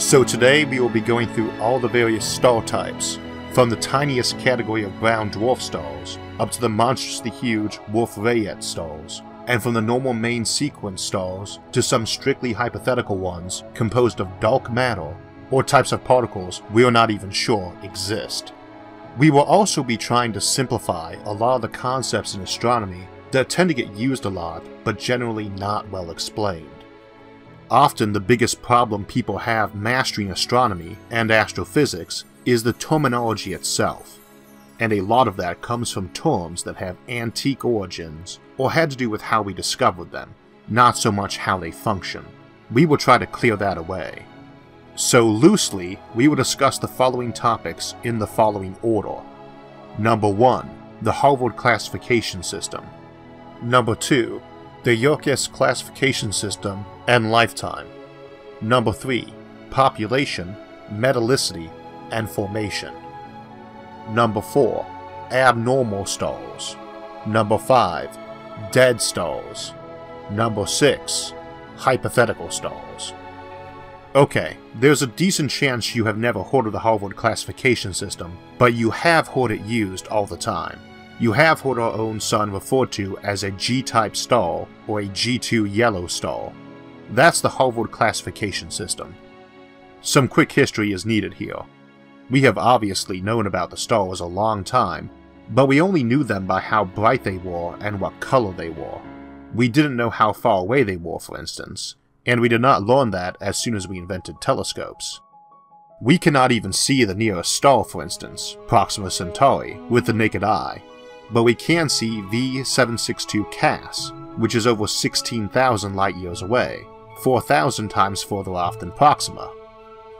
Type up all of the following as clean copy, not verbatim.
So today we will be going through all the various star types, from the tiniest category of brown dwarf stars, up to the monstrously huge Wolf-Rayet stars, and from the normal main sequence stars to some strictly hypothetical ones composed of dark matter, or types of particles we are not even sure exist. We will also be trying to simplify a lot of the concepts in astronomy that tend to get used a lot, but generally not well explained. Often the biggest problem people have mastering astronomy and astrophysics is the terminology itself, and a lot of that comes from terms that have antique origins or had to do with how we discovered them, not so much how they function. We will try to clear that away. So loosely, we will discuss the following topics in the following order. Number 1. The Harvard classification system. Number 2. The Yerkes classification system and lifetime. Number 3. Population, metallicity, and formation. Number 4. Abnormal stars. Number 5. Dead stars. Number 6. Hypothetical stars. Okay, there's a decent chance you have never heard of the Harvard classification system, but you have heard it used all the time. You have heard our own sun referred to as a G-type star or a G2 yellow star. That's the Harvard classification system. Some quick history is needed here. We have obviously known about the stars a long time, but we only knew them by how bright they were and what color they were. We didn't know how far away they were, for instance, and we did not learn that as soon as we invented telescopes. We cannot even see the nearest star, for instance, Proxima Centauri, with the naked eye, but we can see V762 Cas, which is over 16,000 light-years away, 4,000 times further off than Proxima.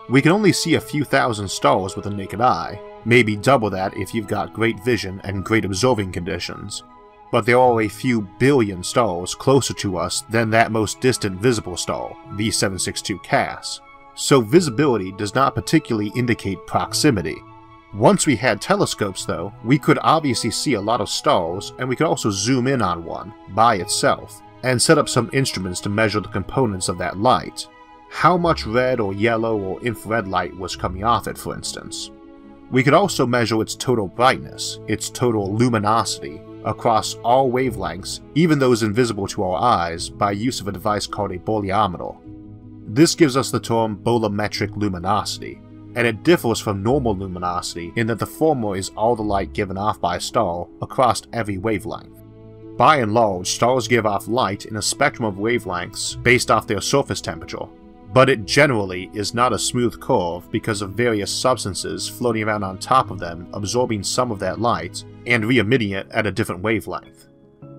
We can only see a few thousand stars with the naked eye, maybe double that if you've got great vision and great observing conditions, but there are a few billion stars closer to us than that most distant visible star, V762 Cas, so visibility does not particularly indicate proximity. Once we had telescopes though, we could obviously see a lot of stars, and we could also zoom in on one, by itself, and set up some instruments to measure the components of that light. How much red or yellow or infrared light was coming off it, for instance. We could also measure its total brightness, its total luminosity, across all wavelengths, even those invisible to our eyes, by use of a device called a boreometer. This gives us the term bolometric luminosity, and it differs from normal luminosity in that the former is all the light given off by a star across every wavelength. By and large, stars give off light in a spectrum of wavelengths based off their surface temperature, but it generally is not a smooth curve because of various substances floating around on top of them absorbing some of that light and re-emitting it at a different wavelength.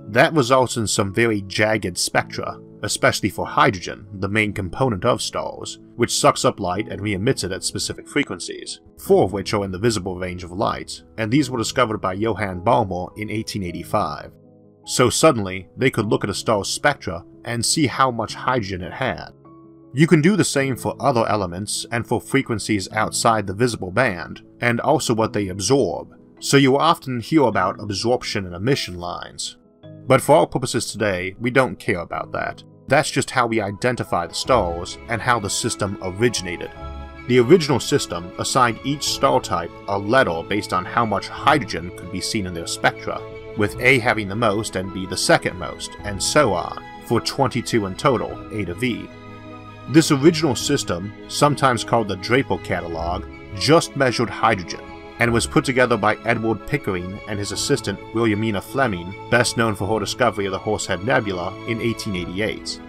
That results in some very jagged spectra, especially for hydrogen, the main component of stars, which sucks up light and re-emits it at specific frequencies, 4 of which are in the visible range of light, and these were discovered by Johann Balmer in 1885. So suddenly, they could look at a star's spectra and see how much hydrogen it had. You can do the same for other elements and for frequencies outside the visible band, and also what they absorb, so you will often hear about absorption and emission lines. But for our purposes today, we don't care about that. That's just how we identify the stars and how the system originated. The original system assigned each star type a letter based on how much hydrogen could be seen in their spectra, with A having the most and B the second most, and so on, for 22 in total, A to V. This original system, sometimes called the Draper Catalog, just measured hydrogen, and was put together by Edward Pickering and his assistant Williamina Fleming, best known for her discovery of the Horsehead Nebula in 1888.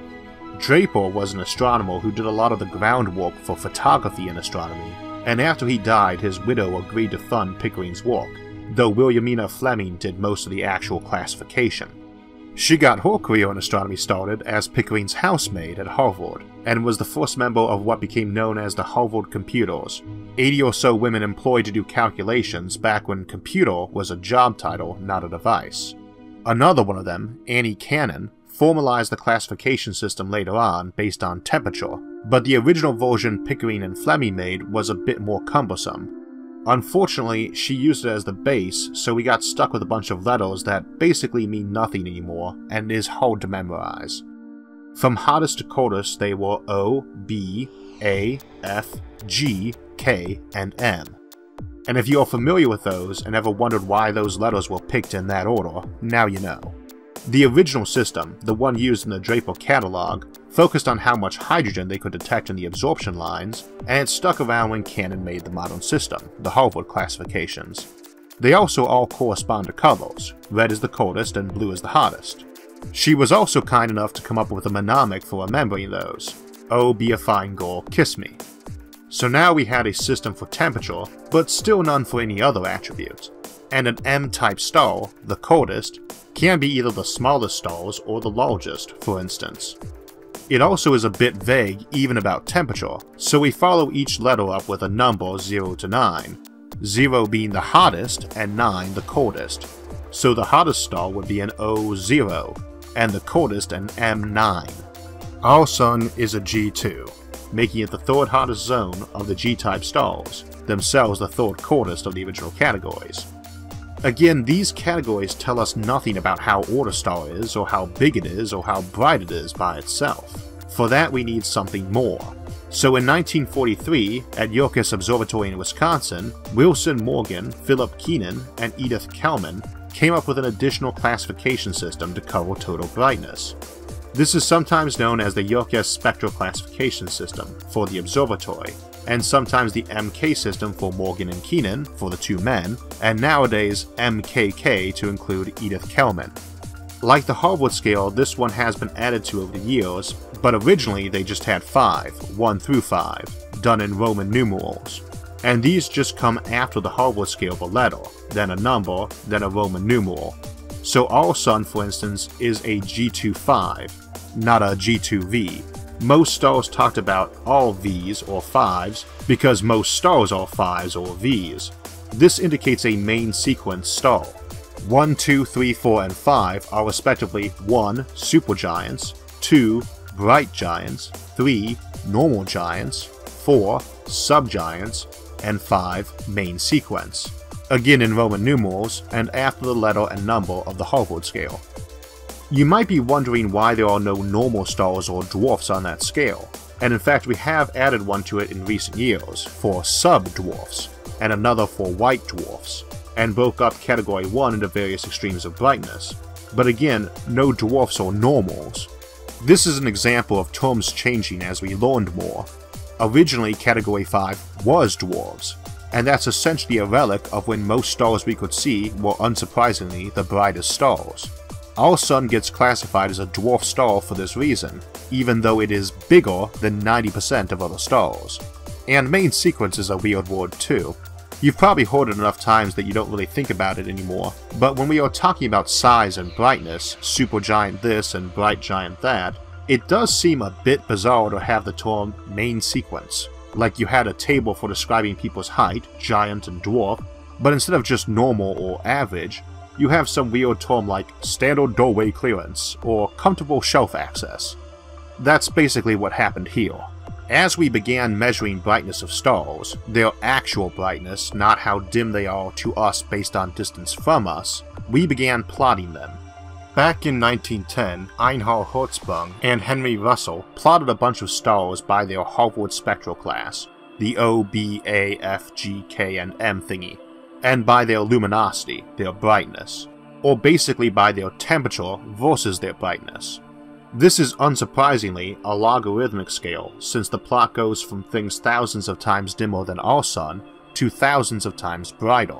Draper was an astronomer who did a lot of the groundwork for photography in astronomy, and after he died his widow agreed to fund Pickering's work, though Williamina Fleming did most of the actual classification. She got her career in astronomy started as Pickering's housemaid at Harvard, and was the first member of what became known as the Harvard Computers, 80 or so women employed to do calculations back when computer was a job title, not a device. Another one of them, Annie Cannon, formalized the classification system later on based on temperature, but the original version Pickering and Fleming made was a bit more cumbersome. Unfortunately, she used it as the base, so we got stuck with a bunch of letters that basically mean nothing anymore and is hard to memorize. From hottest to coldest they were O, B, A, F, G, K, and M. And if you're familiar with those and ever wondered why those letters were picked in that order, now you know. The original system, the one used in the Draper catalog, focused on how much hydrogen they could detect in the absorption lines, and it stuck around when Cannon made the modern system, the Harvard classifications. They also all correspond to colors. Red is the coldest and blue is the hottest. She was also kind enough to come up with a mnemonic for remembering those. Oh, be a fine girl, kiss me. So now we had a system for temperature, but still none for any other attribute. And an M-type star, the coldest, can be either the smallest stars or the largest, for instance. It also is a bit vague even about temperature, so we follow each letter up with a number 0 to 9, 0 being the hottest and 9 the coldest. So the hottest star would be an O0, and the coldest an M9. Our Sun is a G2, making it the third hottest zone of the G-type stars, themselves the third coldest of the original categories. Again, these categories tell us nothing about how old a star is, or how big it is, or how bright it is by itself. For that we need something more. So in 1943, at Yerkes Observatory in Wisconsin, Wilson Morgan, Philip Keenan, and Edith Kelman came up with an additional classification system to cover total brightness. This is sometimes known as the Yerkes Spectral Classification System for the observatory, and sometimes the MK system for Morgan and Keenan for the two men, and nowadays MKK to include Edith Kelman. Like the Harvard scale, this one has been added to over the years, but originally they just had 5, 1 through 5, done in Roman numerals. And these just come after the Harvard scale of a letter, then a number, then a Roman numeral. So our Sun, for instance, is a G25, not a G2V. Most stars talked about all V's or 5s because most stars are 5s or V's. This indicates a main sequence star. 1, 2, 3, 4, and 5 are respectively 1. Supergiants, 2. Bright giants, 3. Normal giants, 4. Subgiants, and 5. Main sequence. Again in Roman numerals and after the letter and number of the Harvard scale. You might be wondering why there are no normal stars or dwarfs on that scale, and in fact we have added one to it in recent years for sub-dwarfs, and another for white dwarfs, and broke up category 1 into various extremes of brightness, but again, no dwarfs or normals. This is an example of terms changing as we learned more. Originally category 5 was dwarves, and that's essentially a relic of when most stars we could see were unsurprisingly the brightest stars. Our Sun gets classified as a dwarf star for this reason, even though it is bigger than 90% of other stars. And main sequence is a weird word too. You've probably heard it enough times that you don't really think about it anymore, but when we are talking about size and brightness, supergiant this and bright giant that, it does seem a bit bizarre to have the term main sequence. Like you had a table for describing people's height, giant and dwarf, but instead of just normal or average, you have some weird term like standard doorway clearance or comfortable shelf access. That's basically what happened here. As we began measuring brightness of stars, their actual brightness, not how dim they are to us based on distance from us, we began plotting them. Back in 1910, Einhard Hertzsprung and Henry Russell plotted a bunch of stars by their Harvard spectral class, the O, B, A, F, G, K, and M thingy, and by their luminosity, their brightness, or basically by their temperature versus their brightness. This is unsurprisingly a logarithmic scale, since the plot goes from things thousands of times dimmer than our Sun to thousands of times brighter.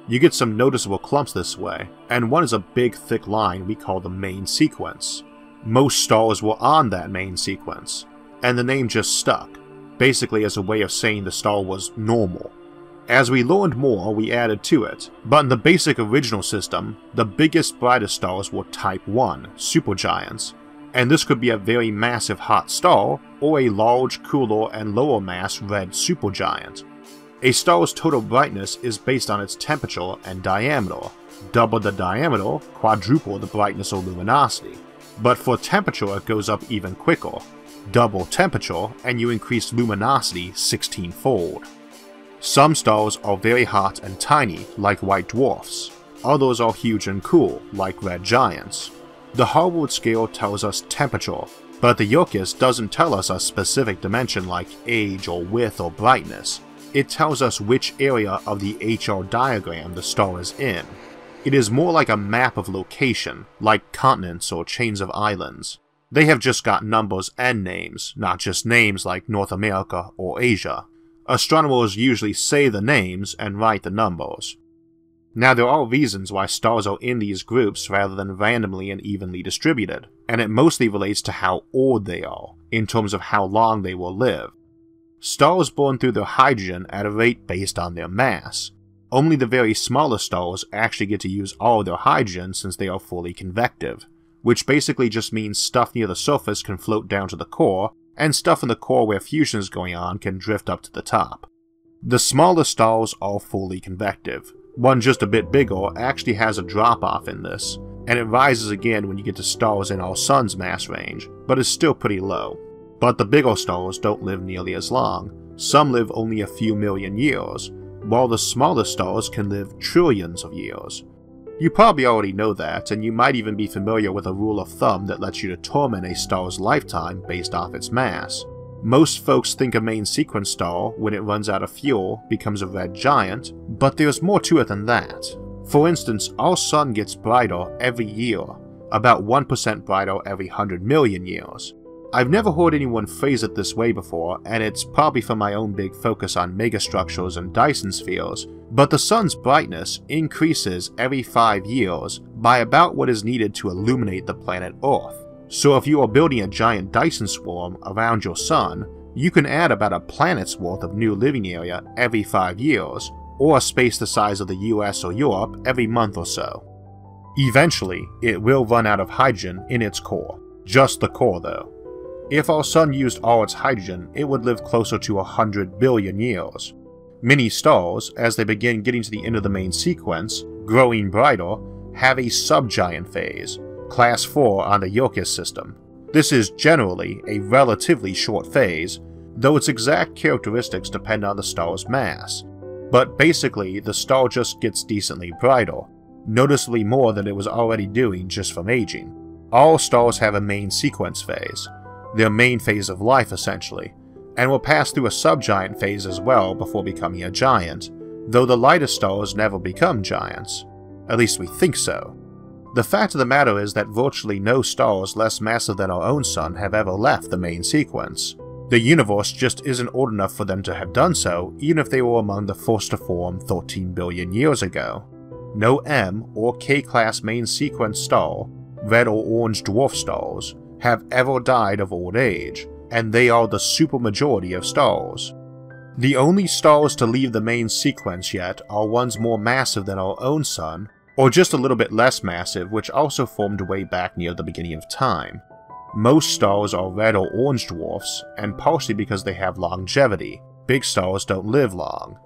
You get some noticeable clumps this way, and one is a big thick line we call the main sequence. Most stars were on that main sequence, and the name just stuck, basically as a way of saying the star was normal. As we learned more, we added to it, but in the basic original system, the biggest brightest stars were Type 1, supergiants, and this could be a very massive hot star, or a large, cooler, and lower mass red supergiant. A star's total brightness is based on its temperature and diameter. Double the diameter, quadruple the brightness or luminosity. But for temperature it goes up even quicker. Double temperature, and you increase luminosity 16-fold. Some stars are very hot and tiny, like white dwarfs. Others are huge and cool, like red giants. The Harvard scale tells us temperature, But the Yorkist doesn't tell us a specific dimension like age or width or brightness. It tells us which area of the HR diagram the star is in. It is more like a map of location, like continents or chains of islands. They have just got numbers and names, not just names like North America or Asia. Astronomers usually say the names and write the numbers. Now there are reasons why stars are in these groups rather than randomly and evenly distributed, and it mostly relates to how old they are, in terms of how long they will live. Stars burn through their hydrogen at a rate based on their mass. Only the very smallest stars actually get to use all of their hydrogen since they are fully convective, which basically just means stuff near the surface can float down to the core, and stuff in the core where fusion is going on can drift up to the top. The smallest stars are fully convective. One just a bit bigger actually has a drop-off in this, and it rises again when you get to stars in our Sun's mass range, but is still pretty low. But the bigger stars don't live nearly as long. Some live only a few million years, while the smallest stars can live trillions of years. You probably already know that, and you might even be familiar with a rule of thumb that lets you determine a star's lifetime based off its mass. Most folks think a main sequence star, when it runs out of fuel, becomes a red giant, but there's more to it than that. For instance, our sun gets brighter every year, about 1% brighter every 100 million years. I've never heard anyone phrase it this way before, and it's probably from my own big focus on megastructures and Dyson spheres, but the sun's brightness increases every 5 years by about what is needed to illuminate the planet Earth. So if you are building a giant Dyson swarm around your sun, you can add about a planet's worth of new living area every 5 years, or a space the size of the US or Europe every month or so. Eventually, it will run out of hydrogen in its core. Just the core though. If our sun used all its hydrogen, it would live closer to 100 billion years. Many stars, as they begin getting to the end of the main sequence, growing brighter, have a subgiant phase, class 4 on the Yorkist system. This is generally a relatively short phase, though its exact characteristics depend on the star's mass. But basically, the star just gets decently brighter, noticeably more than it was already doing just from aging. All stars have a main sequence phase, their main phase of life essentially, and will pass through a subgiant phase as well before becoming a giant, though the lightest stars never become giants. At least we think so. The fact of the matter is that virtually no stars less massive than our own sun have ever left the main sequence. The universe just isn't old enough for them to have done so, even if they were among the first to form 13 billion years ago. No M or K-class main sequence star, red or orange dwarf stars, have ever died of old age, and they are the supermajority of stars. The only stars to leave the main sequence yet are ones more massive than our own sun, or just a little bit less massive, which also formed way back near the beginning of time. Most stars are red or orange dwarfs, and partially because they have longevity. Big stars don't live long.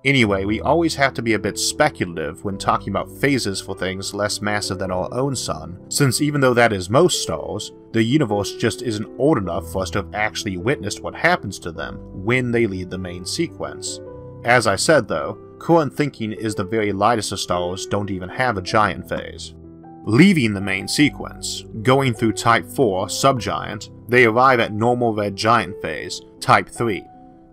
Anyway, we always have to be a bit speculative when talking about phases for things less massive than our own sun, since even though that is most stars, the universe just isn't old enough for us to have actually witnessed what happens to them when they leave the main sequence. As I said though, current thinking is the very lightest of stars don't even have a giant phase. Leaving the main sequence, going through Type 4, subgiant, they arrive at normal red giant phase, Type 3.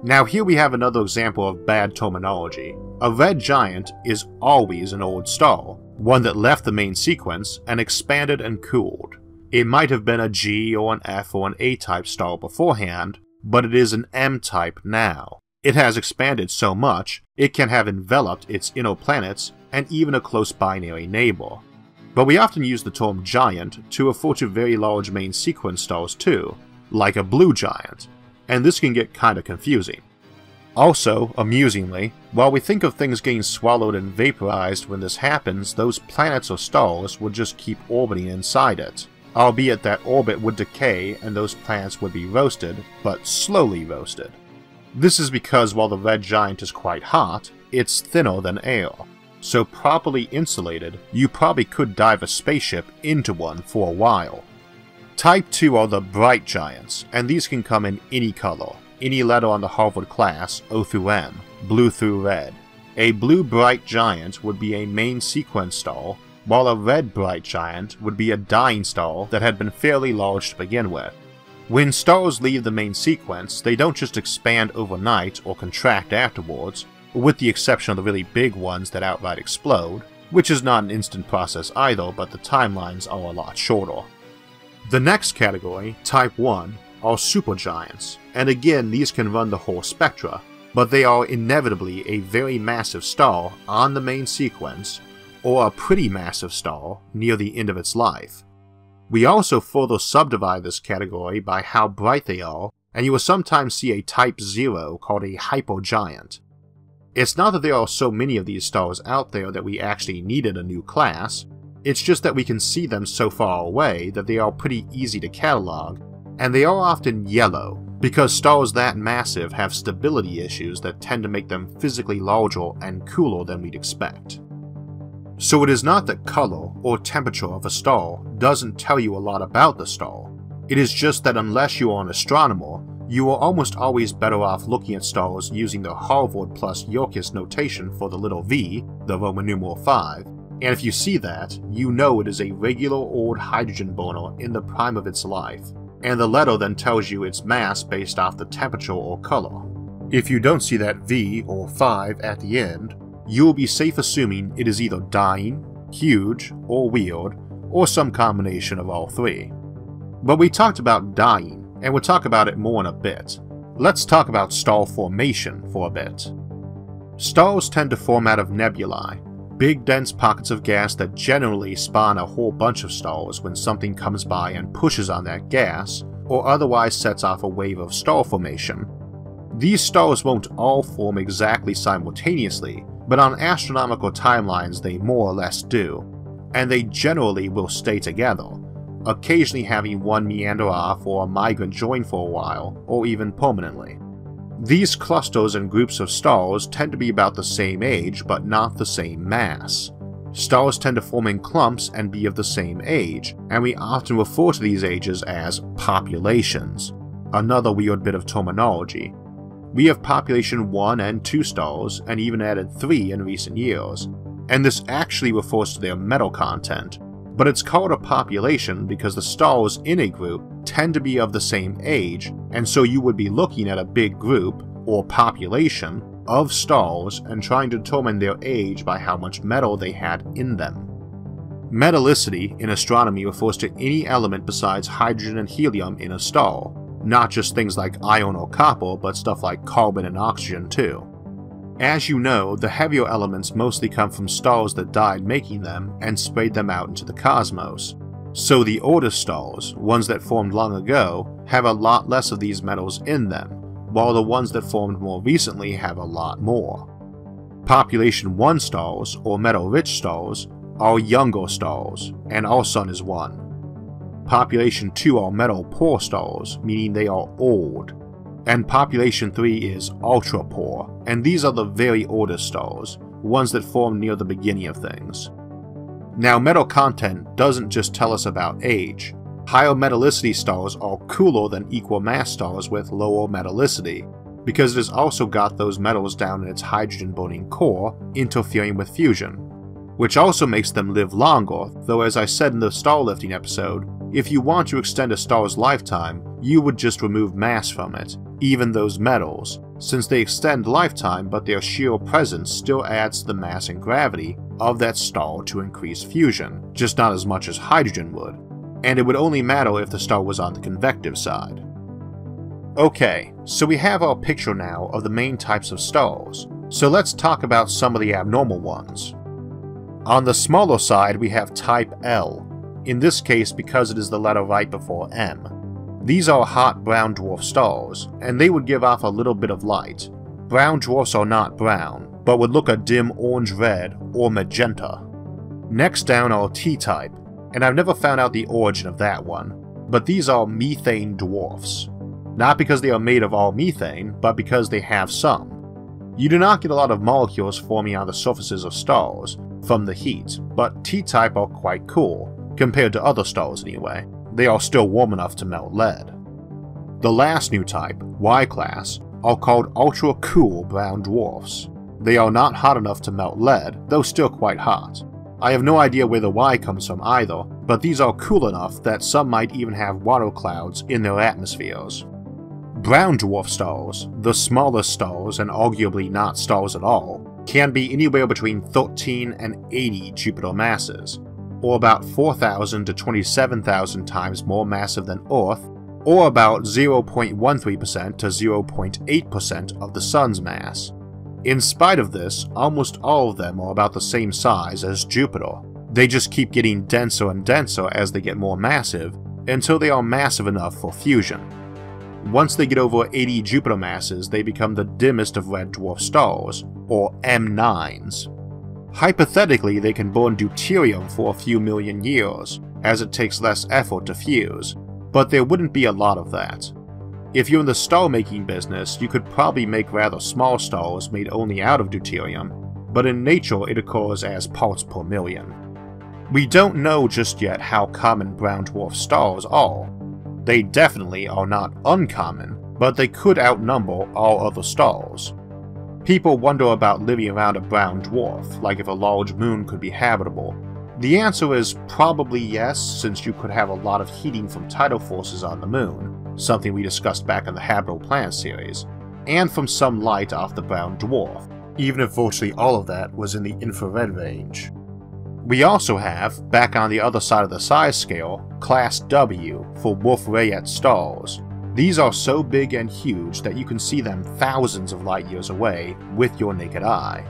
Now here we have another example of bad terminology. A red giant is always an old star, one that left the main sequence and expanded and cooled. It might have been a G or an F or an A-type star beforehand, but it is an M-type now. It has expanded so much, it can have enveloped its inner planets and even a close binary neighbor. But we often use the term giant to refer to very large main sequence stars too, like a blue giant, and this can get kinda confusing. Also, amusingly, while we think of things getting swallowed and vaporized when this happens, those planets or stars would just keep orbiting inside it, albeit that orbit would decay and those planets would be roasted, but slowly roasted. This is because while the red giant is quite hot, it's thinner than air. So properly insulated, you probably could dive a spaceship into one for a while. Type 2 are the bright giants, and these can come in any color, any letter on the Harvard class, O through M, blue through red. A blue bright giant would be a main sequence star, while a red bright giant would be a dying star that had been fairly large to begin with. When stars leave the main sequence, they don't just expand overnight or contract afterwards, with the exception of the really big ones that outright explode, which is not an instant process either, but the timelines are a lot shorter. The next category, Type 1, are supergiants, and again these can run the whole spectra, but they are inevitably a very massive star on the main sequence, or a pretty massive star near the end of its life. We also further subdivide this category by how bright they are, and you will sometimes see a Type 0 called a hypergiant. It's not that there are so many of these stars out there that we actually needed a new class, it's just that we can see them so far away that they are pretty easy to catalog, and they are often yellow, because stars that massive have stability issues that tend to make them physically larger and cooler than we'd expect. So it is not that color or temperature of a star doesn't tell you a lot about the star, it is just that unless you are an astronomer, you are almost always better off looking at stars using the Harvard plus Yerkes notation for the little v, the Roman numeral 5, and if you see that, you know it is a regular old hydrogen burner in the prime of its life, and the letter then tells you its mass based off the temperature or color. If you don't see that v or 5 at the end, you will be safe assuming it is either dying, huge, or weird, or some combination of all three. But we talked about dying, and we'll talk about it more in a bit. Let's talk about star formation for a bit. Stars tend to form out of nebulae, big dense pockets of gas that generally spawn a whole bunch of stars when something comes by and pushes on that gas, or otherwise sets off a wave of star formation. These stars won't all form exactly simultaneously, but on astronomical timelines they more or less do, and they generally will stay together, occasionally having one meander off or a migrant join for a while, or even permanently. These clusters and groups of stars tend to be about the same age, but not the same mass. Stars tend to form in clumps and be of the same age, and we often refer to these ages as populations, another weird bit of terminology. We have population 1 and 2 stars, and even added 3 in recent years, and this actually refers to their metal content, but it's called a population because the stars in a group tend to be of the same age, and so you would be looking at a big group, or population, of stars and trying to determine their age by how much metal they had in them. Metallicity in astronomy refers to any element besides hydrogen and helium in a star, not just things like iron or copper, but stuff like carbon and oxygen too. As you know, the heavier elements mostly come from stars that died making them and sprayed them out into the cosmos. So the oldest stars, ones that formed long ago, have a lot less of these metals in them, while the ones that formed more recently have a lot more. Population 1 stars, or metal-rich stars, are younger stars, and our Sun is one. Population 2 are metal-poor stars, meaning they are old. And population 3 is ultra-poor, and these are the very oldest stars, ones that formed near the beginning of things. Now, metal content doesn't just tell us about age. Higher metallicity stars are cooler than equal mass stars with lower metallicity, because it has also got those metals down in its hydrogen-burning core, interfering with fusion, which also makes them live longer, though as I said in the star lifting episode, if you want to extend a star's lifetime, you would just remove mass from it, even those metals, since they extend lifetime but their sheer presence still adds to the mass and gravity of that star to increase fusion, just not as much as hydrogen would, and it would only matter if the star was on the convective side. Okay, so we have our picture now of the main types of stars, so let's talk about some of the abnormal ones. On the smaller side we have type L, in this case because it is the letter right before M. These are hot brown dwarf stars, and they would give off a little bit of light. Brown dwarfs are not brown, but would look a dim orange-red or magenta. Next down are T-type, and I've never found out the origin of that one, but these are methane dwarfs. Not because they are made of all methane, but because they have some. You do not get a lot of molecules forming on the surfaces of stars from the heat, but T-type are quite cool, compared to other stars anyway. They are still warm enough to melt lead. The last new type, Y-class, are called ultra-cool brown dwarfs. They are not hot enough to melt lead, though still quite hot. I have no idea where the Y comes from either, but these are cool enough that some might even have water clouds in their atmospheres. Brown dwarf stars, the smallest stars and arguably not stars at all, can be anywhere between 13 and 80 Jupiter masses, or about 4,000 to 27,000 times more massive than Earth, or about 0.13% to 0.8% of the Sun's mass. In spite of this, almost all of them are about the same size as Jupiter. They just keep getting denser and denser as they get more massive, until they are massive enough for fusion. Once they get over 80 Jupiter masses, they become the dimmest of red dwarf stars, or M9s. Hypothetically, they can burn deuterium for a few million years, as it takes less effort to fuse, but there wouldn't be a lot of that. If you're in the star-making business, you could probably make rather small stars made only out of deuterium, but in nature it occurs as parts per million. We don't know just yet how common brown dwarf stars are. They definitely are not uncommon, but they could outnumber all other stars. People wonder about living around a brown dwarf, like if a large moon could be habitable. The answer is probably yes, since you could have a lot of heating from tidal forces on the moon, something we discussed back in the Habitable Planet series, and from some light off the brown dwarf, even if virtually all of that was in the infrared range. We also have, back on the other side of the size scale, Class W for Wolf-Rayet stars. These are so big and huge that you can see them thousands of light years away with your naked eye.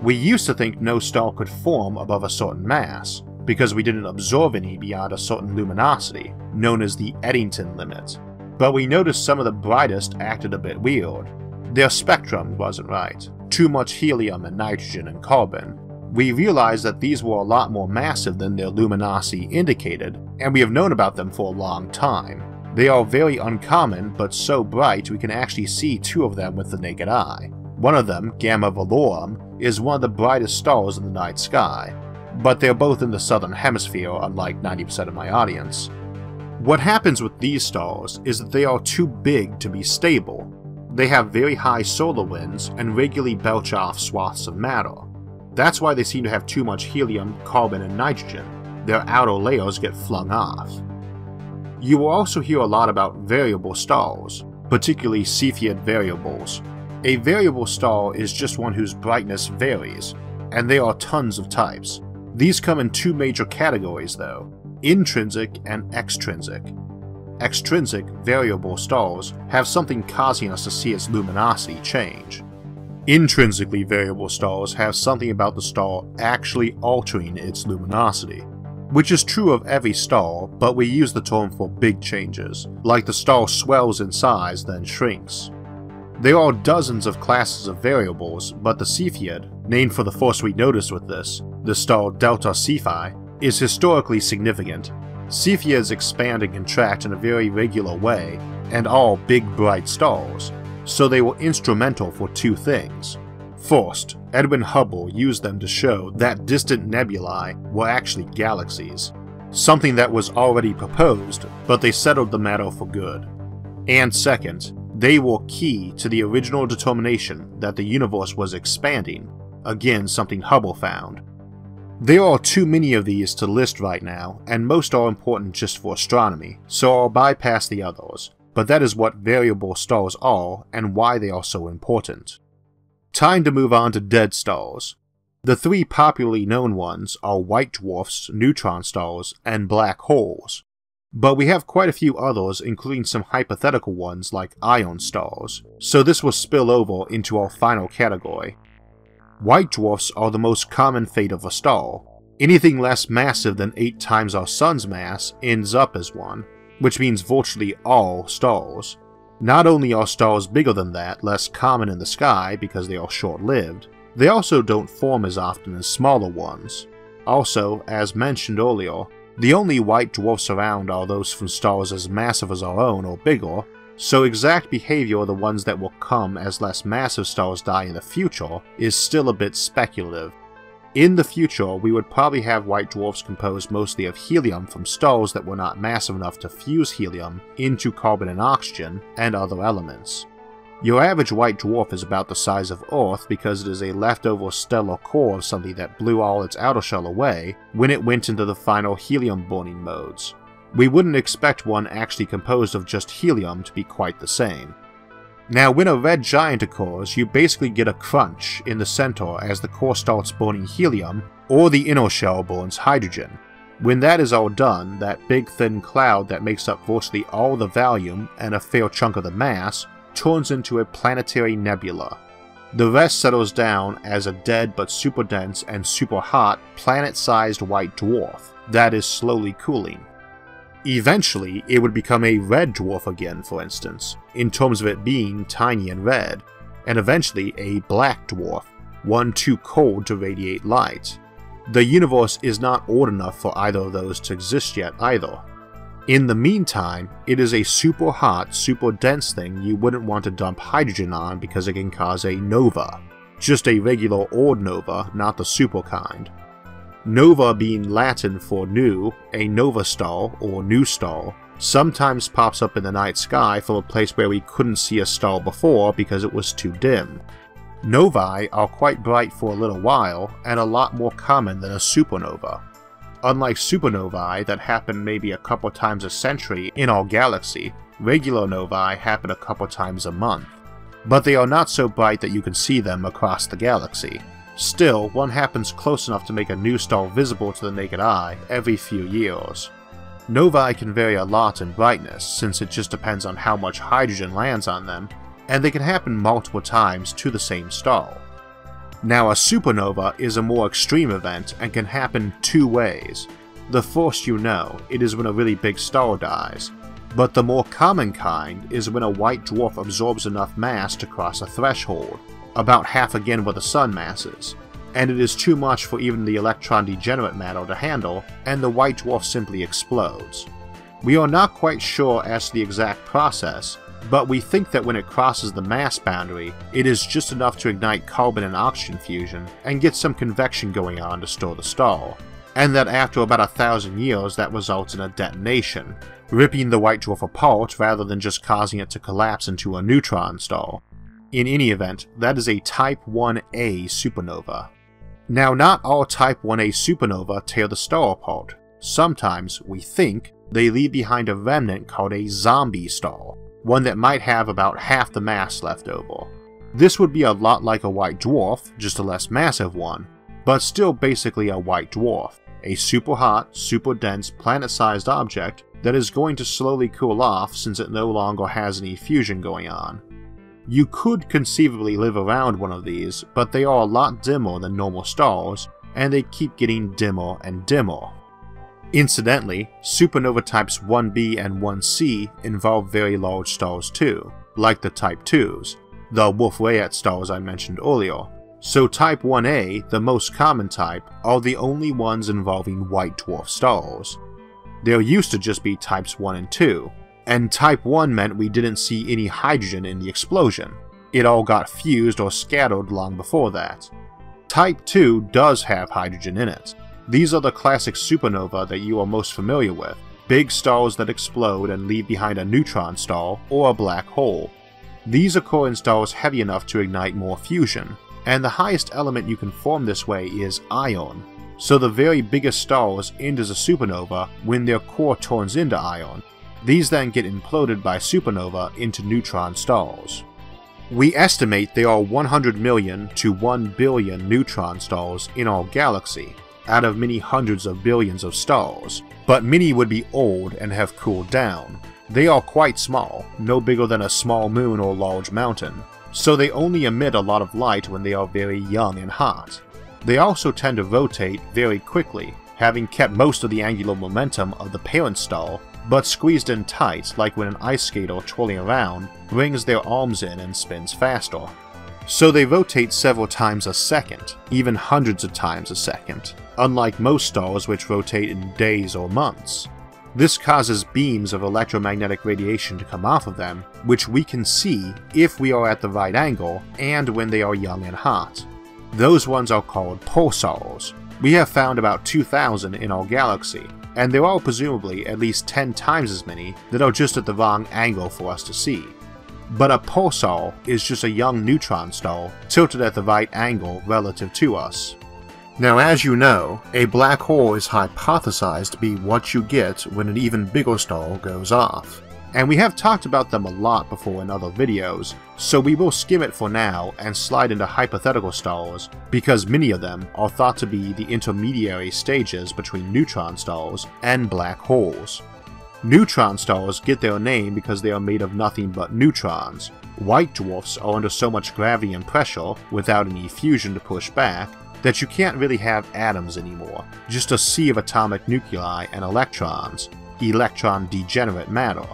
We used to think no star could form above a certain mass, because we didn't observe any beyond a certain luminosity, known as the Eddington limit. But we noticed some of the brightest acted a bit weird. Their spectrum wasn't right. Too much helium and nitrogen and carbon. We realized that these were a lot more massive than their luminosity indicated, and we have known about them for a long time. They are very uncommon, but so bright we can actually see two of them with the naked eye. One of them, Gamma Velorum, is one of the brightest stars in the night sky, but they're both in the southern hemisphere, unlike 90% of my audience. What happens with these stars is that they are too big to be stable. They have very high solar winds and regularly belch off swaths of matter. That's why they seem to have too much helium, carbon, and nitrogen. Their outer layers get flung off. You will also hear a lot about variable stars, particularly Cepheid variables. A variable star is just one whose brightness varies, and there are tons of types. These come in two major categories though, intrinsic and extrinsic. Extrinsic variable stars have something causing us to see its luminosity change. Intrinsically variable stars have something about the star actually altering its luminosity, which is true of every star, but we use the term for big changes, like the star swells in size then shrinks. There are dozens of classes of variables, but the Cepheid, named for the first we noticed with this, the star Delta Cephei, is historically significant. Cepheids expand and contract in a very regular way, and are big bright stars, so they were instrumental for two things. First, Edwin Hubble used them to show that distant nebulae were actually galaxies, something that was already proposed, but they settled the matter for good. And second, they were key to the original determination that the universe was expanding, again something Hubble found. There are too many of these to list right now, and most are important just for astronomy, so I'll bypass the others, but that is what variable stars are and why they are so important. Time to move on to dead stars. The three popularly known ones are white dwarfs, neutron stars, and black holes. But we have quite a few others, including some hypothetical ones like iron stars, so this will spill over into our final category. White dwarfs are the most common fate of a star. Anything less massive than 8 times our Sun's mass ends up as one, which means virtually all stars. Not only are stars bigger than that less common in the sky because they are short-lived, they also don't form as often as smaller ones. Also, as mentioned earlier, the only white dwarfs around are those from stars as massive as our own or bigger, so exact behavior of the ones that will come as less massive stars die in the future is still a bit speculative. In the future, we would probably have white dwarfs composed mostly of helium from stars that were not massive enough to fuse helium into carbon and oxygen and other elements. Your average white dwarf is about the size of Earth because it is a leftover stellar core of something that blew all its outer shell away when it went into the final helium burning modes. We wouldn't expect one actually composed of just helium to be quite the same. Now, when a red giant occurs, you basically get a crunch in the center as the core starts burning helium, or the inner shell burns hydrogen. When that is all done, that big thin cloud that makes up virtually all the volume and a fair chunk of the mass turns into a planetary nebula. The rest settles down as a dead but super dense and super hot planet-sized white dwarf that is slowly cooling. Eventually, it would become a red dwarf again, for instance, in terms of it being tiny and red, and eventually a black dwarf, one too cold to radiate light. The universe is not old enough for either of those to exist yet either. In the meantime, it is a super hot, super dense thing you wouldn't want to dump hydrogen on because it can cause a nova. Just a regular old nova, not the super kind. Nova being Latin for new, a nova star, or new star, sometimes pops up in the night sky from a place where we couldn't see a star before because it was too dim. Novae are quite bright for a little while, and a lot more common than a supernova. Unlike supernovae that happen maybe a couple times a century in our galaxy, regular novae happen a couple times a month. But they are not so bright that you can see them across the galaxy. Still, one happens close enough to make a new star visible to the naked eye every few years. Novae can vary a lot in brightness, since it just depends on how much hydrogen lands on them, and they can happen multiple times to the same star. Now, a supernova is a more extreme event and can happen two ways. The first you know, it is when a really big star dies, but the more common kind is when a white dwarf absorbs enough mass to cross a threshold, about half again what the Sun mass is, and it is too much for even the electron degenerate matter to handle, and the white dwarf simply explodes. We are not quite sure as to the exact process, but we think that when it crosses the mass boundary, it is just enough to ignite carbon and oxygen fusion and get some convection going on to store the star, and that after about 1,000 years that results in a detonation, ripping the white dwarf apart rather than just causing it to collapse into a neutron star. In any event, that is a Type 1a supernova. Now, not all Type 1a supernova tear the star apart. Sometimes, we think, they leave behind a remnant called a zombie star, one that might have about half the mass left over. This would be a lot like a white dwarf, just a less massive one, but still basically a white dwarf, a super hot, super dense, planet-sized object that is going to slowly cool off since it no longer has any fusion going on. You could conceivably live around one of these, but they are a lot dimmer than normal stars, and they keep getting dimmer and dimmer. Incidentally, supernova types 1b and 1c involve very large stars too, like the Type 2s, the Wolf-Rayet stars I mentioned earlier. So Type 1a, the most common type, are the only ones involving white dwarf stars. There used to just be Types 1 and 2, and Type 1 meant we didn't see any hydrogen in the explosion. It all got fused or scattered long before that. Type 2 does have hydrogen in it. These are the classic supernova that you are most familiar with, big stars that explode and leave behind a neutron star or a black hole. These occur in stars heavy enough to ignite more fusion, and the highest element you can form this way is iron, so the very biggest stars end as a supernova when their core turns into iron. These then get imploded by supernova into neutron stars. We estimate there are 100 million to 1 billion neutron stars in our galaxy, out of many hundreds of billions of stars, but many would be old and have cooled down. They are quite small, no bigger than a small moon or large mountain, so they only emit a lot of light when they are very young and hot. They also tend to rotate very quickly, having kept most of the angular momentum of the parent star, but squeezed in tight like when an ice skater twirling around brings their arms in and spins faster. So they rotate several times a second, even hundreds of times a second, unlike most stars which rotate in days or months. This causes beams of electromagnetic radiation to come off of them, which we can see if we are at the right angle and when they are young and hot. Those ones are called pulsars. We have found about 2,000 in our galaxy, and there are presumably at least 10 times as many that are just at the wrong angle for us to see. but a pulsar is just a young neutron star tilted at the right angle relative to us. Now, as you know, a black hole is hypothesized to be what you get when an even bigger star goes off. And we have talked about them a lot before in other videos, so we will skim it for now and slide into hypothetical stars because many of them are thought to be the intermediary stages between neutron stars and black holes. Neutron stars get their name because they are made of nothing but neutrons. White dwarfs are under so much gravity and pressure, without any fusion to push back, that you can't really have atoms anymore, just a sea of atomic nuclei and electrons, electron-degenerate matter.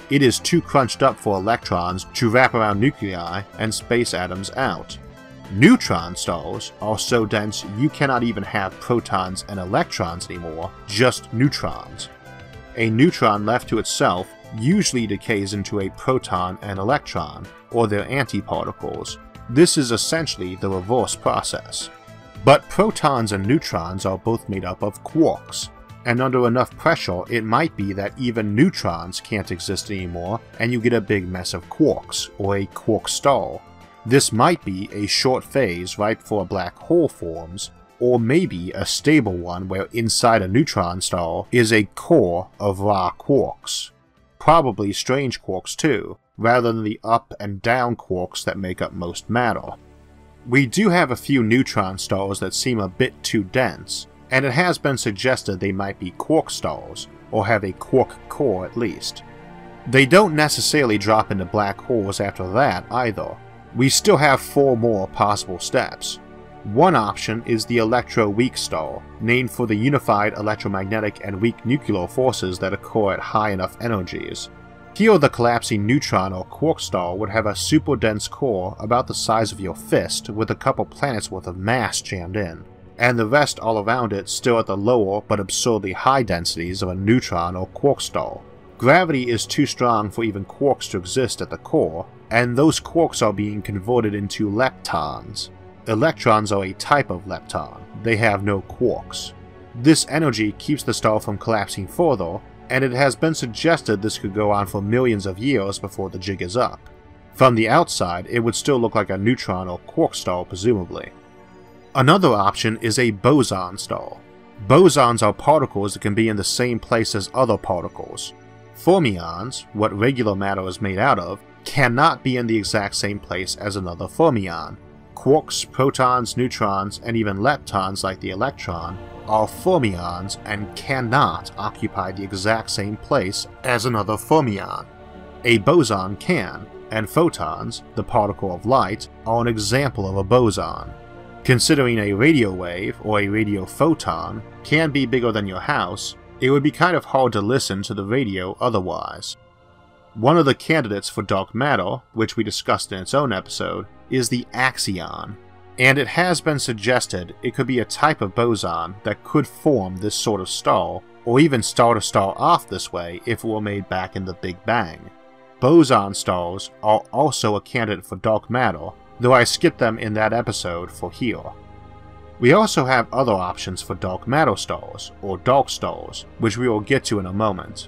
It is too crunched up for electrons to wrap around nuclei and space atoms out. Neutron stars are so dense you cannot even have protons and electrons anymore, just neutrons. A neutron left to itself usually decays into a proton and electron, or their antiparticles. This is essentially the reverse process. But protons and neutrons are both made up of quarks, and under enough pressure it might be that even neutrons can't exist anymore and you get a big mess of quarks, or a quark star. This might be a short phase right before a black hole forms, or maybe a stable one where inside a neutron star is a core of raw quarks. Probably strange quarks too, rather than the up and down quarks that make up most matter. We do have a few neutron stars that seem a bit too dense, and it has been suggested they might be quark stars, or have a quark core at least. They don't necessarily drop into black holes after that either. We still have 4 more possible steps. One option is the electro-weak star, named for the unified electromagnetic and weak nuclear forces that occur at high enough energies. Here the collapsing neutron or quark star would have a super dense core about the size of your fist with a couple planets worth of mass jammed in, and the rest all around it still at the lower but absurdly high densities of a neutron or quark star. Gravity is too strong for even quarks to exist at the core, and those quarks are being converted into leptons. Electrons are a type of lepton, they have no quarks. This energy keeps the star from collapsing further, and it has been suggested this could go on for millions of years before the jig is up. From the outside, it would still look like a neutron or quark star presumably. Another option is a boson star. Bosons are particles that can be in the same place as other particles. Fermions, what regular matter is made out of, cannot be in the exact same place as another fermion. Quarks, protons, neutrons, and even leptons like the electron are fermions and cannot occupy the exact same place as another fermion. A boson can, and photons, the particle of light, are an example of a boson. Considering a radio wave, or a radio photon, can be bigger than your house, it would be kind of hard to listen to the radio otherwise. One of the candidates for dark matter, which we discussed in its own episode, is the axion, and it has been suggested it could be a type of boson that could form this sort of star, or even start a star off this way if it were made back in the Big Bang. Boson stars are also a candidate for dark matter, though I skipped them in that episode for here. We also have other options for dark matter stars, or dark stars, which we will get to in a moment.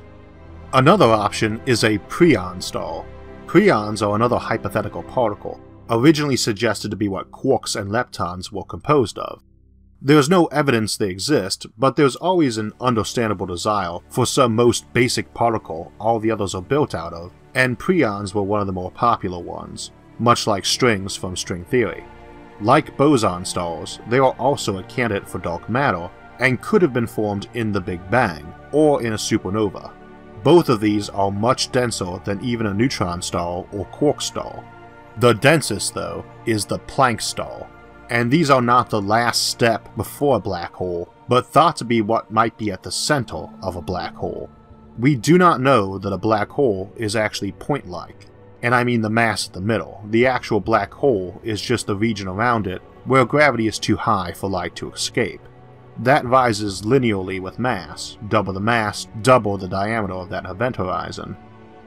Another option is a preon star. Preons are another hypothetical particle, originally suggested to be what quarks and leptons were composed of. There is no evidence they exist, but there's always an understandable desire for some most basic particle all the others are built out of, and preons were one of the more popular ones, much like strings from string theory. Like boson stars, they are also a candidate for dark matter, and could have been formed in the Big Bang, or in a supernova. Both of these are much denser than even a neutron star or quark star. The densest, though, is the Planck star, and these are not the last step before a black hole, but thought to be what might be at the center of a black hole. We do not know that a black hole is actually point-like, and I mean the mass at the middle. The actual black hole is just the region around it where gravity is too high for light to escape. That rises linearly with mass, double the diameter of that event horizon.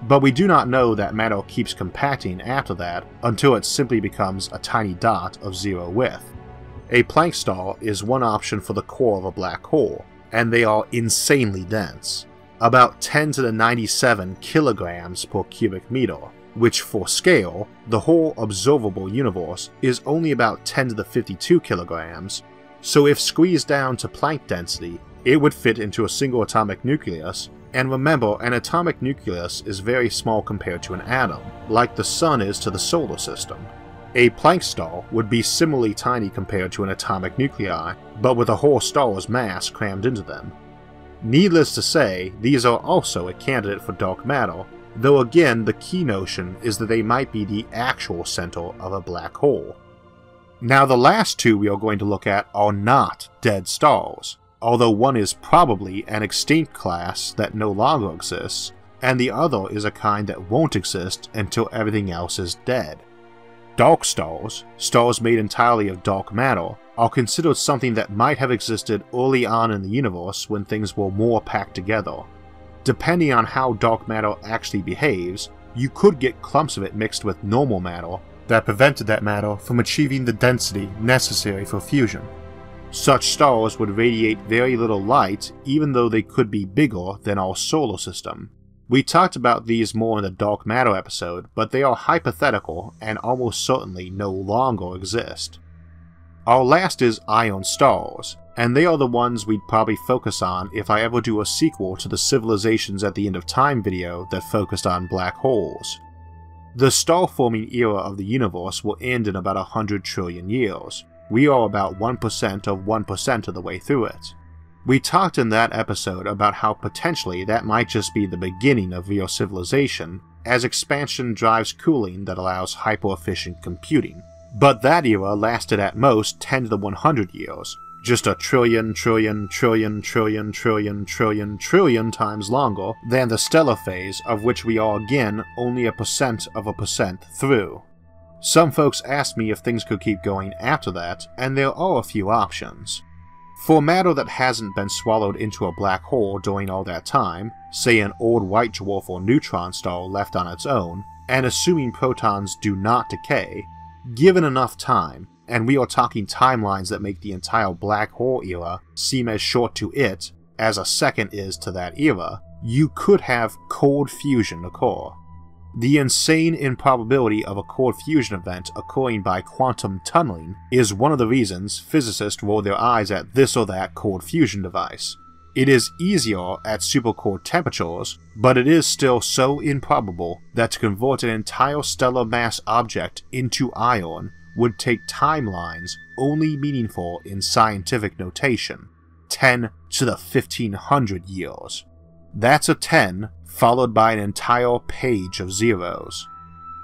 But we do not know that matter keeps compacting after that until it simply becomes a tiny dot of zero width. A Planck star is one option for the core of a black hole, and they are insanely dense, about 10 to the 97 kilograms per cubic meter. which for scale, the whole observable universe is only about 10 to the 52 kilograms, so if squeezed down to Planck density, it would fit into a single atomic nucleus, and remember, an atomic nucleus is very small compared to an atom, like the Sun is to the solar system. A Planck star would be similarly tiny compared to an atomic nuclei, but with a whole star's mass crammed into them. Needless to say, these are also a candidate for dark matter, though again the key notion is that they might be the actual center of a black hole. Now the last two we are going to look at are not dead stars, although one is probably an extinct class that no longer exists, and the other is a kind that won't exist until everything else is dead. Dark stars, stars made entirely of dark matter, are considered something that might have existed early on in the universe when things were more packed together. Depending on how dark matter actually behaves, you could get clumps of it mixed with normal matter that prevented that matter from achieving the density necessary for fusion. Such stars would radiate very little light even though they could be bigger than our solar system. We talked about these more in the dark matter episode, but they are hypothetical and almost certainly no longer exist. Our last is iron stars, and they are the ones we'd probably focus on if I ever do a sequel to the Civilizations at the End of Time video that focused on black holes. The star-forming era of the universe will end in about 100 trillion years. We are about 1% of 1% of the way through it. We talked in that episode about how potentially that might just be the beginning of real civilization, as expansion drives cooling that allows hyper-efficient computing. But that era lasted at most 10 to the 100 years, just a trillion times longer than the stellar phase, of which we are again only 1% through. Some folks asked me if things could keep going after that, and there are a few options. For matter that hasn't been swallowed into a black hole during all that time, say an old white dwarf or neutron star left on its own, and assuming protons do not decay, given enough time, and we are talking timelines that make the entire black hole era seem as short to it as a second is to that era, you could have cold fusion occur. The insane improbability of a cold fusion event occurring by quantum tunneling is one of the reasons physicists roll their eyes at this or that cold fusion device. It is easier at supercold temperatures, but it is still so improbable that to convert an entire stellar mass object into iron would take timelines only meaningful in scientific notation, 10 to the 1500 years. That's a 10 followed by an entire page of zeros.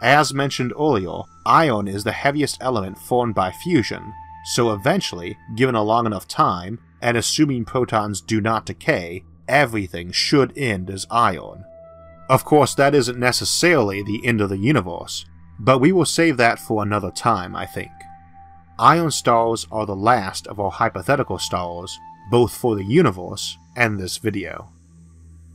As mentioned earlier, iron is the heaviest element formed by fusion, so eventually, given a long enough time, and assuming protons do not decay, everything should end as iron. Of course, that isn't necessarily the end of the universe, but we will save that for another time, I think. Iron stars are the last of our hypothetical stars, both for the universe and this video.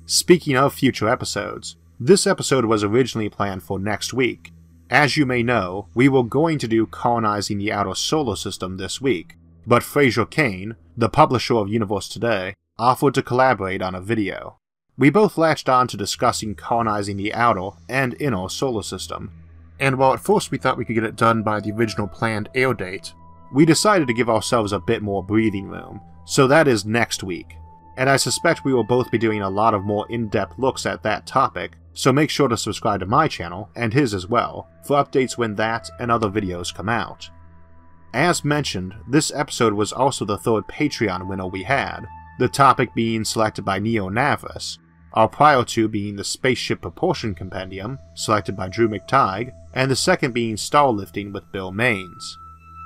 Speaking of future episodes, this episode was originally planned for next week. As you may know, we were going to do Colonizing the Outer Solar System this week, but Fraser Cain, the publisher of Universe Today, offered to collaborate on a video. We both latched on to discussing colonizing the outer and inner solar system, and while at first we thought we could get it done by the original planned air date, we decided to give ourselves a bit more breathing room, so that is next week. And I suspect we will both be doing a lot of more in-depth looks at that topic, so make sure to subscribe to my channel, and his as well, for updates when that and other videos come out. As mentioned, this episode was also the third Patreon winner we had, the topic being selected by Neo Navris, our prior two being the Spaceship Proportion Compendium, selected by Drew McTighe, and the second being Starlifting with Bill Maines.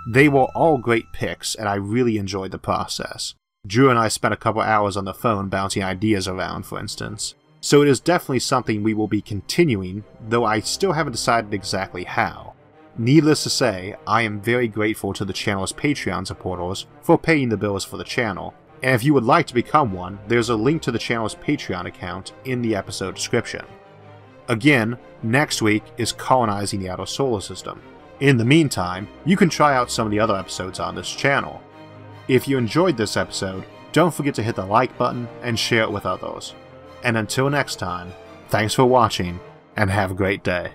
They were all great picks, and I really enjoyed the process. Drew and I spent a couple hours on the phone bouncing ideas around, for instance. So it is definitely something we will be continuing, though I still haven't decided exactly how. Needless to say, I am very grateful to the channel's Patreon supporters for paying the bills for the channel, and if you would like to become one, there's a link to the channel's Patreon account in the episode description. Again, next week is Colonizing the Outer Solar System. In the meantime, you can try out some of the other episodes on this channel. If you enjoyed this episode, don't forget to hit the like button and share it with others. And until next time, thanks for watching, and have a great day.